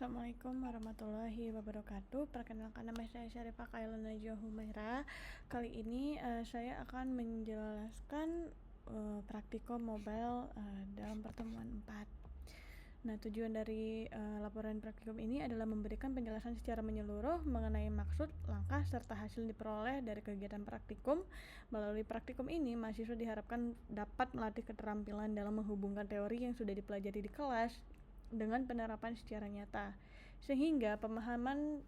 Assalamualaikum warahmatullahi wabarakatuh. Perkenalkan, nama saya Syarifah Khairul Najwa Humaira. Kali ini saya akan menjelaskan praktikum mobile dalam pertemuan 4. Nah, tujuan dari laporan praktikum ini adalah memberikan penjelasan secara menyeluruh mengenai maksud, langkah, serta hasil diperoleh dari kegiatan praktikum. Melalui praktikum ini, mahasiswa diharapkan dapat melatih keterampilan dalam menghubungkan teori yang sudah dipelajari di kelas dengan penerapan secara nyata, sehingga pemahaman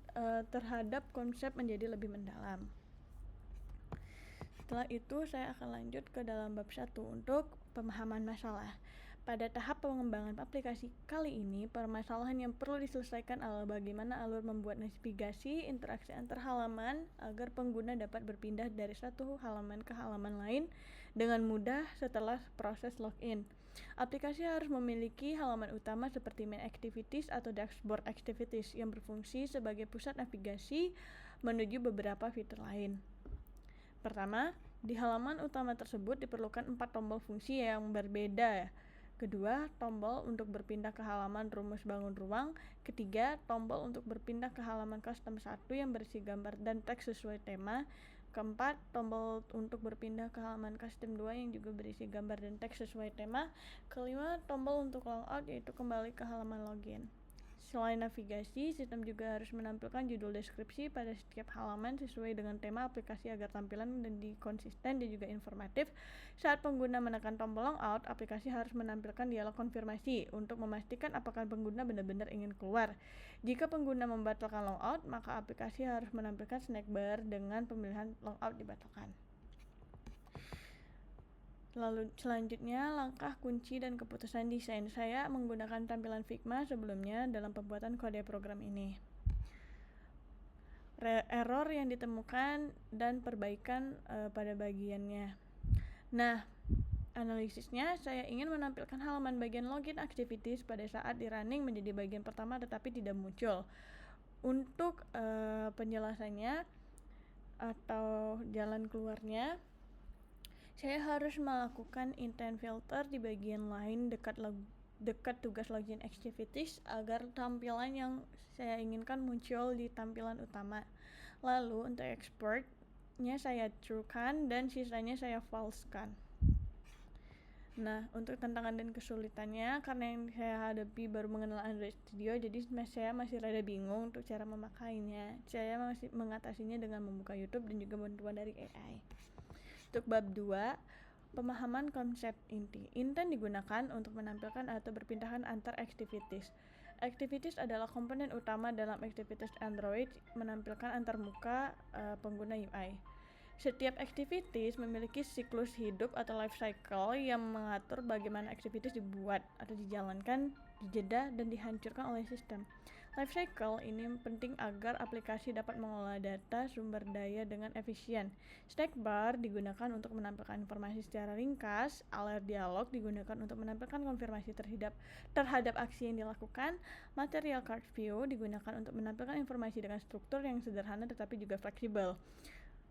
terhadap konsep menjadi lebih mendalam. Setelah itu, saya akan lanjut ke dalam bab 1 untuk pemahaman masalah. Pada tahap pengembangan aplikasi kali ini, permasalahan yang perlu diselesaikan adalah bagaimana alur membuat navigasi interaksi antar halaman agar pengguna dapat berpindah dari satu halaman ke halaman lain dengan mudah setelah proses login. Aplikasi harus memiliki halaman utama seperti main activities atau dashboard activities yang berfungsi sebagai pusat navigasi menuju beberapa fitur lain. Pertama, di halaman utama tersebut diperlukan 4 tombol fungsi yang berbeda. Kedua, tombol untuk berpindah ke halaman rumus bangun ruang. Ketiga, tombol untuk berpindah ke halaman custom 1 yang berisi gambar dan teks sesuai tema. Keempat, tombol untuk berpindah ke halaman custom 2 yang juga berisi gambar dan teks sesuai tema. Kelima, tombol untuk logout, yaitu kembali ke halaman login. Selain navigasi, sistem juga harus menampilkan judul deskripsi pada setiap halaman sesuai dengan tema aplikasi agar tampilan dan konsisten dan juga informatif. Saat pengguna menekan tombol logout, aplikasi harus menampilkan dialog konfirmasi untuk memastikan apakah pengguna benar-benar ingin keluar. Jika pengguna membatalkan logout, maka aplikasi harus menampilkan snack bar dengan pemilihan logout dibatalkan. Lalu selanjutnya, langkah kunci dan keputusan desain. Saya menggunakan tampilan Figma sebelumnya dalam pembuatan kode program ini. Error yang ditemukan dan perbaikan pada bagiannya. Nah, analisisnya, saya ingin menampilkan halaman bagian login activities pada saat di running menjadi bagian pertama tetapi tidak muncul. Untuk penjelasannya atau jalan keluarnya, saya harus melakukan intent filter di bagian lain dekat tugas login activities agar tampilan yang saya inginkan muncul di tampilan utama. Lalu untuk exportnya saya true-kan dan sisanya saya false-kan. Nah, untuk tantangan dan kesulitannya, karena yang saya hadapi baru mengenal Android Studio, jadi saya masih rada bingung untuk cara memakainya. Saya masih mengatasinya dengan membuka YouTube dan juga bantuan dari AI. Untuk bab 2, pemahaman konsep inti. Intent digunakan untuk menampilkan atau berpindahan antar activities. Activities adalah komponen utama dalam aktivitas Android, menampilkan antarmuka pengguna UI. Setiap activities memiliki siklus hidup atau life cycle yang mengatur bagaimana activities dibuat atau dijalankan, dijeda, dan dihancurkan oleh sistem. Life cycle ini penting agar aplikasi dapat mengolah data sumber daya dengan efisien. Snack bar digunakan untuk menampilkan informasi secara ringkas, alert dialog digunakan untuk menampilkan konfirmasi terhadap aksi yang dilakukan, material card view digunakan untuk menampilkan informasi dengan struktur yang sederhana tetapi juga fleksibel.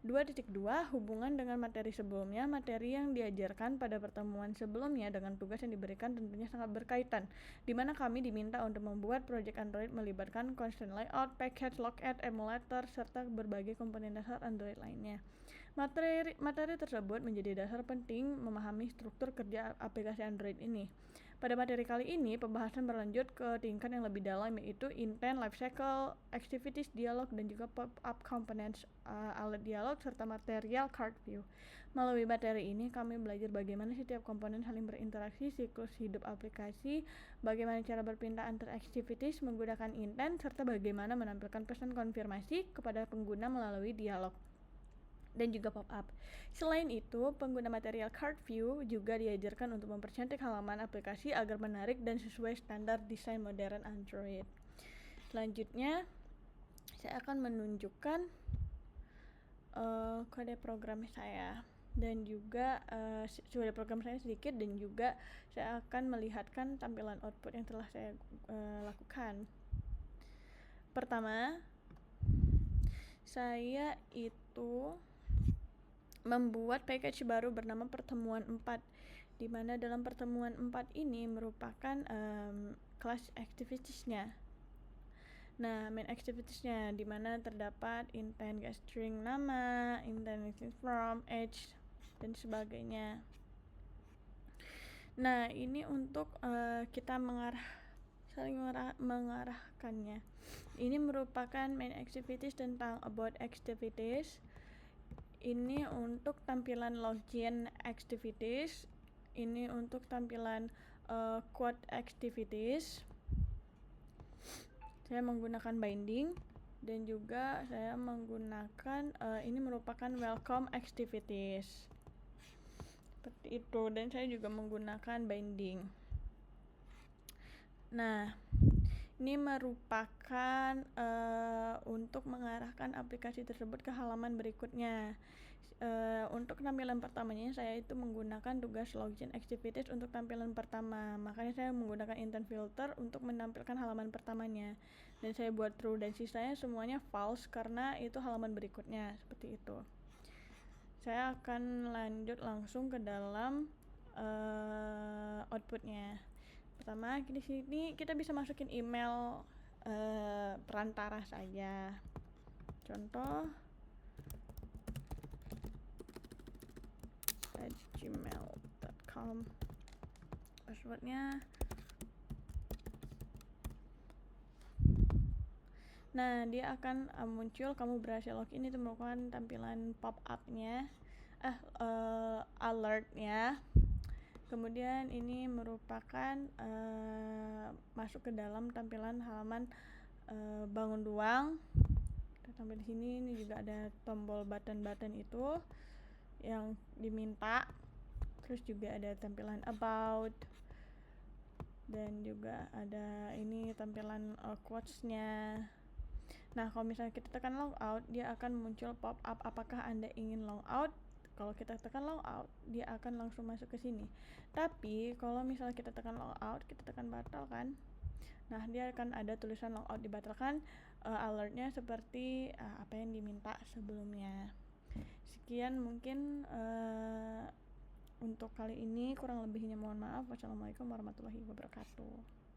2.2 Hubungan dengan materi sebelumnya. Materi yang diajarkan pada pertemuan sebelumnya dengan tugas yang diberikan tentunya sangat berkaitan, di mana kami diminta untuk membuat proyek Android melibatkan constant layout, package, logout, emulator, serta berbagai komponen dasar Android lainnya. Materi tersebut menjadi dasar penting memahami struktur kerja aplikasi Android ini. Pada materi kali ini, pembahasan berlanjut ke tingkat yang lebih dalam, yaitu intent, lifecycle, activities, dialog, dan juga pop-up components, alert dialog, serta material card view. Melalui materi ini, kami belajar bagaimana setiap komponen saling berinteraksi, siklus hidup aplikasi, bagaimana cara berpindah antar activities menggunakan intent, serta bagaimana menampilkan pesan konfirmasi kepada pengguna melalui dialog dan juga pop-up. Selain itu, pengguna material card view juga diajarkan untuk mempercantik halaman aplikasi agar menarik dan sesuai standar desain modern Android. Selanjutnya, saya akan menunjukkan kode program saya dan juga kode program saya sedikit, dan juga saya akan melihatkan tampilan output yang telah saya lakukan. Pertama, saya itu membuat package baru bernama pertemuan 4, di mana dalam pertemuan 4 ini merupakan kelas activitiesnya. Nah, main activitiesnya di mana terdapat intent get string nama, intent get from, age, dan sebagainya. Nah, ini untuk kita saling mengarahkannya. Ini merupakan main activities tentang about activities. Ini untuk tampilan login activities. Ini untuk tampilan quote activities. Saya menggunakan binding dan juga saya menggunakan ini merupakan welcome activities. Seperti itu, dan saya juga menggunakan binding. Nah, ini merupakan untuk mengarahkan aplikasi tersebut ke halaman berikutnya. Untuk tampilan pertamanya saya itu menggunakan tugas login activities untuk tampilan pertama, makanya saya menggunakan intent filter untuk menampilkan halaman pertamanya, dan saya buat true dan sisanya semuanya false karena itu halaman berikutnya. Seperti itu. Saya akan lanjut langsung ke dalam outputnya. Pertama, di sini kita bisa masukin email perantara saja. Contoh gmail.com, passwordnya. Nah, dia akan muncul kamu berhasil login, itu merupakan tampilan pop up-nya, alert-nya. Kemudian ini merupakan masuk ke dalam tampilan halaman bangun ruang. Sampai di sini, ini juga ada tombol button-button itu yang diminta. Terus juga ada tampilan about, dan juga ada ini tampilan quotes-nya. Nah, kalau misalnya kita tekan logout, dia akan muncul pop up apakah Anda ingin logout. Kalau kita tekan logout, dia akan langsung masuk ke sini. Tapi kalau misalnya kita tekan logout, kita tekan batalkan, nah dia akan ada tulisan logout dibatalkan, alertnya seperti apa yang diminta sebelumnya. Sekian mungkin untuk kali ini, kurang lebihnya mohon maaf. Wassalamualaikum warahmatullahi wabarakatuh.